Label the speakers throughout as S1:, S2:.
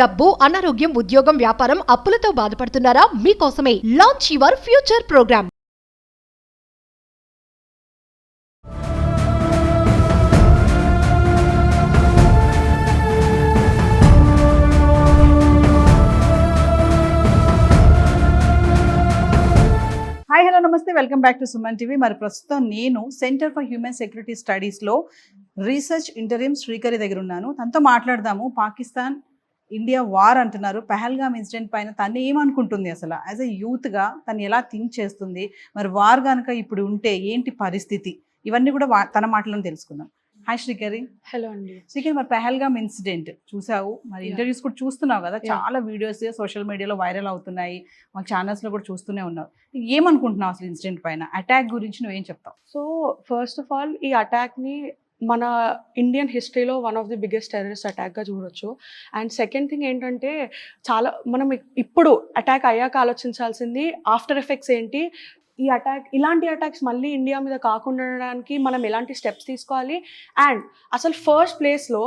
S1: డబ్బు, అనారోగ్యం, ఉద్యోగం, వ్యాపారం, అప్పులతో బాధపడుతున్నారా? మీకోసమే launch your future program.
S2: Hi hello నమస్తే, welcome back to Suman TV. మరి ప్రస్తుతం నేను సెంటర్ ఫర్ హ్యూమన్ సెక్యూరిటీ స్టడీస్లో రీసెర్చ్ ఇంటరిమ్ శ్రీకరి దగ్గర ఉన్నాను. తనతో మాట్లాడదాము. పాకిస్తాన్ ఇండియా వార్ అంటున్నారు. పహల్గామ్ ఇన్సిడెంట్ పైన తను ఏమనుకుంటుంది, అసలు యాజ్ ఎ యూత్గా తను ఎలా థింక్ చేస్తుంది, మరి వార్ కనుక ఇప్పుడు ఉంటే ఏంటి పరిస్థితి, ఇవన్నీ కూడా తన మాటలను తెలుసుకుందాం. హాయ్ శ్రీకరి.
S3: హలో అండి.
S2: శ్రీకరి, మరి పహల్గామ్ ఇన్సిడెంట్ చూసావు, మరి ఇంటర్వ్యూస్ కూడా చూస్తున్నావు కదా, చాలా వీడియోస్ సోషల్ మీడియాలో వైరల్ అవుతున్నాయి, మా ఛానల్స్లో కూడా చూస్తూనే ఉన్నావు. ఏమనుకుంటున్నావు అసలు ఇన్సిడెంట్ పైన, అటాక్ గురించి నువ్వేం చెప్తావు?
S3: సో ఫస్ట్ ఆఫ్ ఆల్ ఈ అటాక్ని మన ఇండియన్ హిస్టరీలో one of the biggest terrorist అటాక్గా చూడొచ్చు. అండ్ సెకండ్ థింగ్ ఏంటంటే, చాలా మనం ఇప్పుడు అటాక్ అయ్యాక ఆలోచించాల్సింది ఆఫ్టర్ ఎఫెక్ట్స్ ఏంటి, ఈ అటాక్ ఇలాంటి అటాక్స్ మళ్ళీ ఇండియా మీద కాకుండా ఉండడానికి మనం ఎలాంటి స్టెప్స్ తీసుకోవాలి. అండ్ అసలు ఫస్ట్ ప్లేస్లో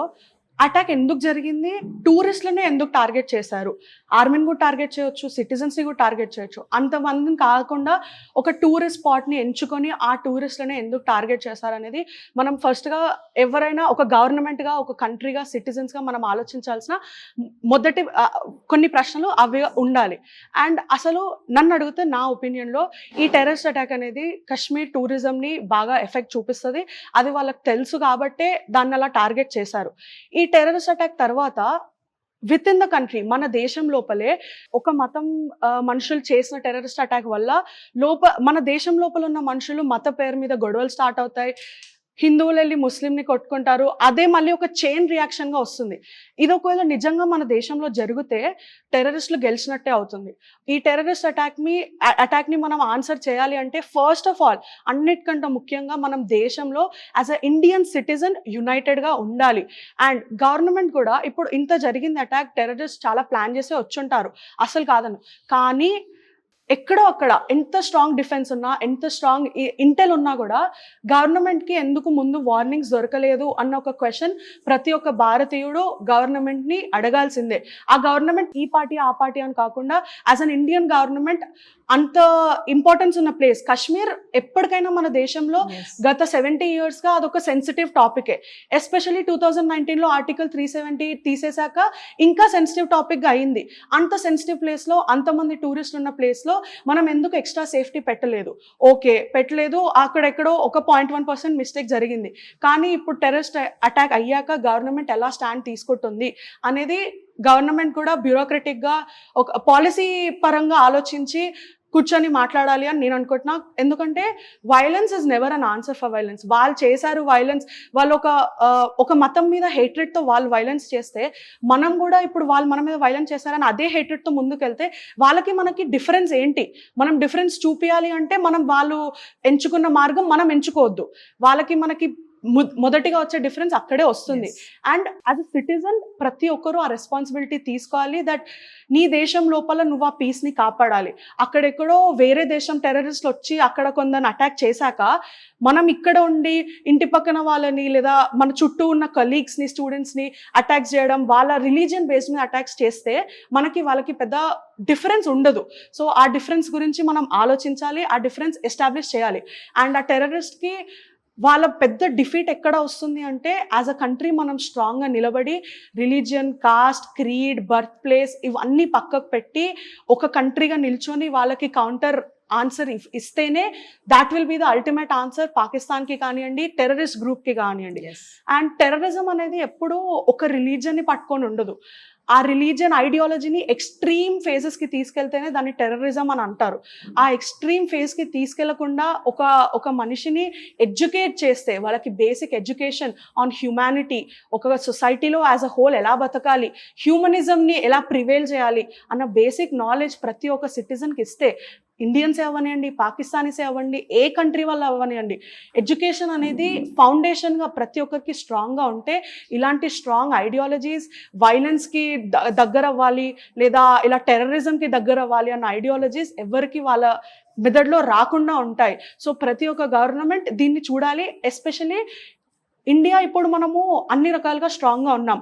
S3: అటాక్ ఎందుకు జరిగింది, టూరిస్ట్లనే ఎందుకు టార్గెట్ చేశారు, ఆర్మీని కూడా టార్గెట్ చేయొచ్చు, సిటిజన్స్ని కూడా టార్గెట్ చేయొచ్చు, అంతమందిని కాకుండా ఒక టూరిస్ట్ స్పాట్ని ఎంచుకొని ఆ టూరిస్ట్లనే ఎందుకు టార్గెట్ చేశారనేది మనం ఫస్ట్గా ఎవరైనా ఒక గవర్నమెంట్గా, ఒక కంట్రీగా, సిటిజన్స్గా మనం ఆలోచించాల్సిన మొదటి కొన్ని ప్రశ్నలు అవి ఉండాలి. అండ్ అసలు నన్ను అడిగితే నా ఒపీనియన్లో ఈ టెర్రరిస్ట్ అటాక్ అనేది కాశ్మీర్ టూరిజంని బాగా ఎఫెక్ట్ చూపిస్తుంది. అది వాళ్ళకి తెలుసు కాబట్టే దాన్ని అలా టార్గెట్ చేశారు. ఈ టెర్రరిస్ట్ అటాక్ తర్వాత విత్ ఇన్ ద కంట్రీ, మన దేశం లోపలే ఒక మతం మనుషులు చేసిన టెర్రరిస్ట్ అటాక్ వల్ల మన దేశం లోపల ఉన్న మనుషులు మత పేరు మీద గొడవలు స్టార్ట్ అవుతాయి, హిందువులు వెళ్ళి ముస్లింని కొట్టుకుంటారు, అదే మళ్ళీ ఒక చైన్ రియాక్షన్గా వస్తుంది. ఇది ఒకవేళ నిజంగా మన దేశంలో జరిగితే టెర్రరిస్టులు గెలిచినట్టే అవుతుంది. ఈ టెర్రరిస్ట్ అటాక్ని మనం ఆన్సర్ చేయాలి అంటే ఫస్ట్ ఆఫ్ ఆల్ అన్నిటికంటే ముఖ్యంగా మనం దేశంలో యాజ్ అ ఇండియన్ సిటిజన్ యునైటెడ్గా ఉండాలి. అండ్ గవర్నమెంట్ కూడా ఇప్పుడు ఇంత జరిగింది అటాక్, టెర్రరిస్ట్ చాలా ప్లాన్ చేసి వచ్చుంటారు, అసలు కాదను, కానీ ఎక్కడో అక్కడ ఎంత స్ట్రాంగ్ డిఫెన్స్ ఉన్నా, ఎంత స్ట్రాంగ్ ఇంటెల్ ఉన్నా కూడా గవర్నమెంట్కి ఎందుకు ముందు వార్నింగ్స్ దొరకలేదు అన్న ఒక క్వశ్చన్ ప్రతి ఒక్క భారతీయుడు గవర్నమెంట్ని అడగాల్సిందే. ఆ గవర్నమెంట్ ఈ పార్టీ ఆ పార్టీ అని కాకుండా యాజ్ అన్ ఇండియన్ గవర్నమెంట్ అంత ఇంపార్టెన్స్ ఉన్న ప్లేస్ కాశ్మీర్ ఎప్పటికైనా మన దేశంలో గత 70 yearsగా అదొక సెన్సిటివ్ టాపికే. ఎస్పెషల్లీ 2019లో ఆర్టికల్ 370 తీసేశాక ఇంకా సెన్సిటివ్ టాపిక్గా అయింది. అంత సెన్సిటివ్ ప్లేస్లో, అంతమంది టూరిస్టులు ఉన్న ప్లేస్లో మనం ఎందుకు ఎక్స్ట్రా సేఫ్టీ పెట్టలేదు? ఓకే, పెట్టలేదు, అక్కడెక్కడో ఒక 0.1% మిస్టేక్ జరిగింది. కానీ ఇప్పుడు టెర్రరిస్ట్ అటాక్ అయ్యాక గవర్నమెంట్ ఎలా స్టాండ్ తీసుకుంటుంది అనేది గవర్నమెంట్ కూడా బ్యూరోక్రటిక్గా ఒక పాలసీ పరంగా ఆలోచించి కూర్చొని మాట్లాడాలి అని నేను అనుకుంటున్నా. ఎందుకంటే violence is never an answer for violence. వాళ్ళు చేశారు వైలెన్స్, వాళ్ళు ఒక మతం మీద హేట్రెడ్తో వాళ్ళు వైలెన్స్ చేస్తే మనం కూడా ఇప్పుడు వాళ్ళు మన మీద వైలెన్స్ చేశారని అదే హేట్రెడ్తో ముందుకెళ్తే వాళ్ళకి మనకి డిఫరెన్స్ ఏంటి? మనం డిఫరెన్స్ చూపించాలి అంటే మనం వాళ్ళు ఎంచుకున్న మార్గం మనం ఎంచుకోవద్దు. వాళ్ళకి మనకి మొదటిగా వచ్చే డిఫరెన్స్ అక్కడే వస్తుంది. అండ్ యాజ్ అ సిటిజన్ ప్రతి ఒక్కరూ ఆ రెస్పాన్సిబిలిటీ తీసుకోవాలి దట్ నీ దేశం లోపల నువ్వు ఆ పీస్ని కాపాడాలి. అక్కడెక్కడో వేరే దేశం టెర్రరిస్టులు వచ్చి అక్కడ కొందరిని అటాక్ చేశాక మనం ఇక్కడ ఉండి ఇంటి పక్కన వాళ్ళని లేదా మన చుట్టూ ఉన్న కలీగ్స్ని, స్టూడెంట్స్ని అటాక్స్ చేయడం, వాళ్ళ రిలీజియన్ బేస్డ్ మీద అటాక్స్ చేస్తే వాళ్ళకి పెద్ద డిఫరెన్స్ ఉండదు. సో ఆ డిఫరెన్స్ గురించి మనం ఆలోచించాలి, ఆ డిఫరెన్స్ ఎస్టాబ్లిష్ చేయాలి. అండ్ ఆ టెర్రరిస్ట్కి వాళ్ళ పెద్ద డిఫీట్ ఎక్కడ వస్తుంది అంటే యాజ్ అ కంట్రీ మనం స్ట్రాంగ్గా నిలబడి religion, cost, creed, birth place ఇవన్నీ పక్కకు పెట్టి ఒక కంట్రీగా నిల్చొని వాళ్ళకి కౌంటర్ ఆన్సర్ ఇస్తేనే that will be the ultimate answer పాకిస్తాన్కి కానివ్వండి, టెర్రరిస్ట్ గ్రూప్కి కానివ్వండి. అండ్ టెర్రరిజం అనేది ఎప్పుడూ ఒక రిలీజియన్ని పట్టుకొని ఉండదు. ఆ రిలీజియన్ ఐడియాలజీని ఎక్స్ట్రీమ్ ఫేజెస్కి తీసుకెళ్తేనే దాన్ని టెర్రరిజం అని అంటారు. ఆ ఎక్స్ట్రీమ్ ఫేజ్కి తీసుకెళ్లకుండా ఒక మనిషిని ఎడ్యుకేట్ చేస్తే, వాళ్ళకి బేసిక్ ఎడ్యుకేషన్ ఆన్ హ్యుమానిటీ, ఒక సొసైటీలో యాజ్ అ హోల్ ఎలా బతకాలి, హ్యూమనిజంని ఎలా ప్రివేల్ చేయాలి అన్న బేసిక్ నాలెడ్జ్ ప్రతి ఒక్క సిటిజన్కి ఇస్తే, ఇండియన్సే అవ్వనివ్వండి, పాకిస్తానీసే అవ్వండి, ఏ కంట్రీ వాళ్ళు అవ్వనివ్వండి, ఎడ్యుకేషన్ అనేది ఫౌండేషన్గా ప్రతి ఒక్కరికి స్ట్రాంగ్గా ఉంటే ఇలాంటి స్ట్రాంగ్ ఐడియాలజీస్ వైలెన్స్కి దగ్గర అవ్వాలి లేదా ఇలా టెర్రరిజంకి దగ్గర అవ్వాలి అన్న ఐడియాలజీస్ ఎవరికి వాళ్ళ మెదడులో రాకుండా ఉంటాయి. సో ప్రతి ఒక్క గవర్నమెంట్ దీన్ని చూడాలి. ఎస్పెషల్లీ ఇండియా ఇప్పుడు మనము అన్ని రకాలుగా స్ట్రాంగ్గా ఉన్నాం.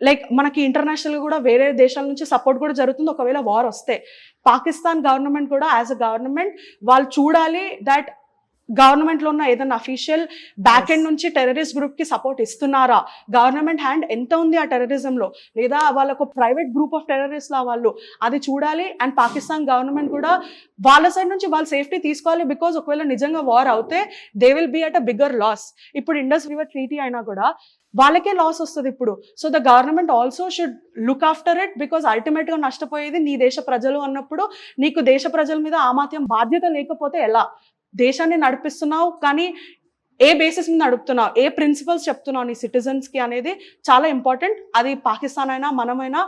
S3: లైక్ మనకి ఇంటర్నేషనల్ కూడా వేరే దేశాల నుంచి సపోర్ట్ కూడా జరుగుతుంది ఒకవేళ వార్ వస్తే. పాకిస్తాన్ గవర్నమెంట్ కూడా యాజ్ అ గవర్నమెంట్ వాళ్ళు చూడాలి దట్ గవర్నమెంట్లో ఉన్న ఏదైనా అఫీషియల్ బ్యాక్ ఎండ్ నుంచి టెర్రరిస్ట్ గ్రూప్ కి సపోర్ట్ ఇస్తున్నారా, గవర్నమెంట్ హ్యాండ్ ఎంత ఉంది ఆ టెర్రరిజంలో, లేదా వాళ్ళకు ప్రైవేట్ గ్రూప్ ఆఫ్ టెర్రరిస్ట్ లా వాళ్ళు, అది చూడాలి. అండ్ పాకిస్తాన్ గవర్నమెంట్ కూడా వాళ్ళ సైడ్ నుంచి వాళ్ళ సేఫ్టీ తీసుకోవాలి. బికాజ్ ఒకవేళ నిజంగా వార్ అవుతే they will be at a bigger loss. ఇప్పుడు ఇండస్ రివర్ ట్రీటీ అయినా కూడా వాళ్ళకే లాస్ వస్తుంది ఇప్పుడు. So the government also should look after it, because ultimate గా నష్టపోయేది నీ దేశ ప్రజలు అన్నప్పుడు నీకు దేశ ప్రజల మీద ఆ మాత్రం బాధ్యత లేకపోతే ఎలా? దేశాన్ని నడిపిస్తున్నావు కానీ ఏ బేసిస్ మీద నడుపుతున్నావు, ఏ ప్రిన్సిపల్స్ చెప్తున్నావు నీ సిటిజన్స్ కి అనేది చాలా ఇంపార్టెంట్. అది పాకిస్తాన్ అయినా మనమైనా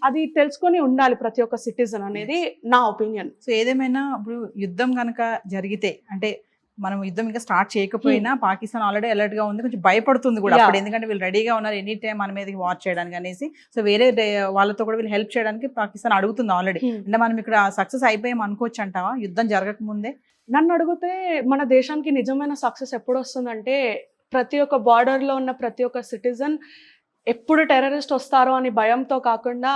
S3: అది తెలుసుకొని ఉండాలి ప్రతి ఒక్క సిటిజన్ అనేది నా ఒపీనియన్.
S2: సో ఏదేమైనా ఇప్పుడు యుద్ధం కనుక జరిగితే, అంటే మనం యుద్ధం ఇంకా స్టార్ట్ చేయకపోయినా పాకిస్తాన్ ఆల్రెడీ అలర్ట్ గా ఉంది, కొంచెం భయపడుతుంది కూడా అప్పుడు, ఎందుకంటే వీళ్ళు రెడీగా ఉన్నారు ఎనీ టైం మన మీదకి వాచ్ చేయడానికి అనేసి. సో వేరే వాళ్ళతో కూడా వీళ్ళు హెల్ప్ చేయడానికి పాకిస్తాన్ అడుగుతుంది ఆల్రెడీ. అంటే మనం ఇక్కడ సక్సెస్ అయిపోయాం అనుకోవచ్చు అంటావా యుద్ధం జరగక ముందే?
S3: నన్ను అడిగితే మన దేశానికి నిజమైన సక్సెస్ ఎప్పుడు వస్తుందంటే ప్రతి ఒక్క బార్డర్లో ఉన్న ప్రతి ఒక్క సిటిజన్ ఎప్పుడు టెర్రరిస్ట్ వస్తారో అని భయంతో కాకుండా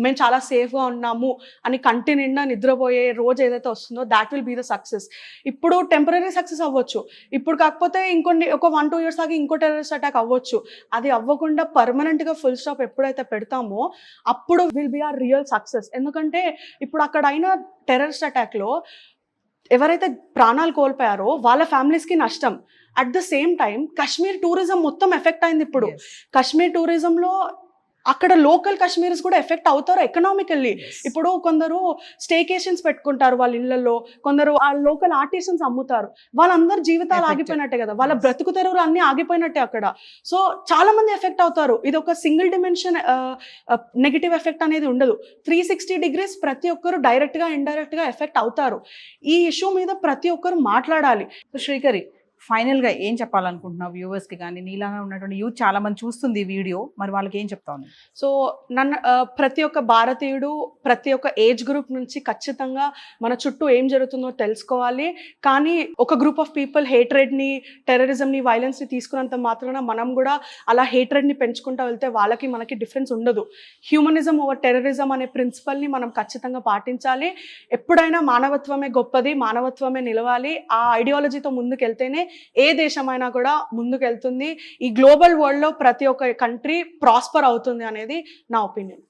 S3: మేము చాలా సేఫ్గా ఉన్నాము అని కంటి నిండా నిద్రపోయే రోజు ఏదైతే వస్తుందో that will be the success. ఇప్పుడు టెంపరీ సక్సెస్ అవ్వచ్చు, ఇప్పుడు కాకపోతే ఒక 1-2 years దాకా ఇంకో టెర్రరిస్ట్ అటాక్ అవ్వచ్చు. అది అవ్వకుండా పర్మనెంట్గా ఫుల్ స్టాప్ ఎప్పుడైతే పెడతామో అప్పుడు will be our real success. ఎందుకంటే ఇప్పుడు అక్కడ అయిన టెర్రరిస్ట్ అటాక్లో ఎవరైతే ప్రాణాలు కోల్పోయారో వాళ్ళ ఫ్యామిలీస్కి నష్టం. At the same time Kashmir tourism మొత్తం ఎఫెక్ట్ అయింది. ఇప్పుడు కాశ్మీర్ టూరిజంలో అక్కడ లోకల్ కాశ్మీర్స్ కూడా ఎఫెక్ట్ అవుతారు ఎకనామికల్లీ. ఇప్పుడు కొందరు స్టేకేషన్స్ పెట్టుకుంటారు వాళ్ళ ఇళ్లలో, కొందరు ఆ లోకల్ ఆర్టిసన్స్ అమ్ముతారు, వాళ్ళందరూ జీవితాలు ఆగిపోయినట్టే కదా, వాళ్ళ బ్రతుకు తెరువులు అన్ని ఆగిపోయినట్టే అక్కడ. సో చాలా మంది ఎఫెక్ట్ అవుతారు. ఇది ఒక సింగిల్ డిమెన్షన్ నెగిటివ్ ఎఫెక్ట్ అనేది ఉండదు. 360 degrees ప్రతి ఒక్కరు డైరెక్ట్ గా ఇండైరెక్ట్ గా ఎఫెక్ట్ అవుతారు. ఈ ఇష్యూ మీద ప్రతి ఒక్కరు మాట్లాడాలి.
S2: శ్రీకరి, ఫైనల్ గా ఏం చెప్పాలనుకుంటున్నావు వ్యూవర్స్ కి? కానీ నీలాగా ఉన్నటువంటి యూత్ చాలా మంది చూస్తుంది ఈ వీడియో, మరి వాళ్ళకి ఏం చెప్తాను?
S3: సో ప్రతి ఒక్క భారతీయుడు ప్రతి ఒక్క ఏజ్ గ్రూప్ నుంచి ఖచ్చితంగా మన చుట్టూ ఏం జరుగుతుందో తెలుసుకోవాలి. కానీ ఒక గ్రూప్ ఆఫ్ పీపుల్ హేట్రెడ్ని, టెర్రరిజంని, వైలెన్స్ని తీసుకున్నంత మాత్రాన మనం కూడా అలా హేట్రెడ్ని పెంచుకుంటూ వెళ్తే వాళ్ళకి మనకి డిఫరెన్స్ ఉండదు. హ్యూమనిజం ఓవర్ టెర్రరిజం అనే ప్రిన్సిపల్ని మనం ఖచ్చితంగా పాటించాలి. ఎప్పుడైనా మానవత్వమే గొప్పది, మానవత్వమే నిలవాలి. ఆ ఐడియాలజీతో ముందుకెళ్తేనే ఏ దేశమైనా కూడా ముందుకెళ్తుంది. ఈ గ్లోబల్ వరల్డ్ లో ప్రతి ఒక్క కంట్రీ ప్రాస్పర్ అవుతుంది అనేది నా ఒపీనియన్.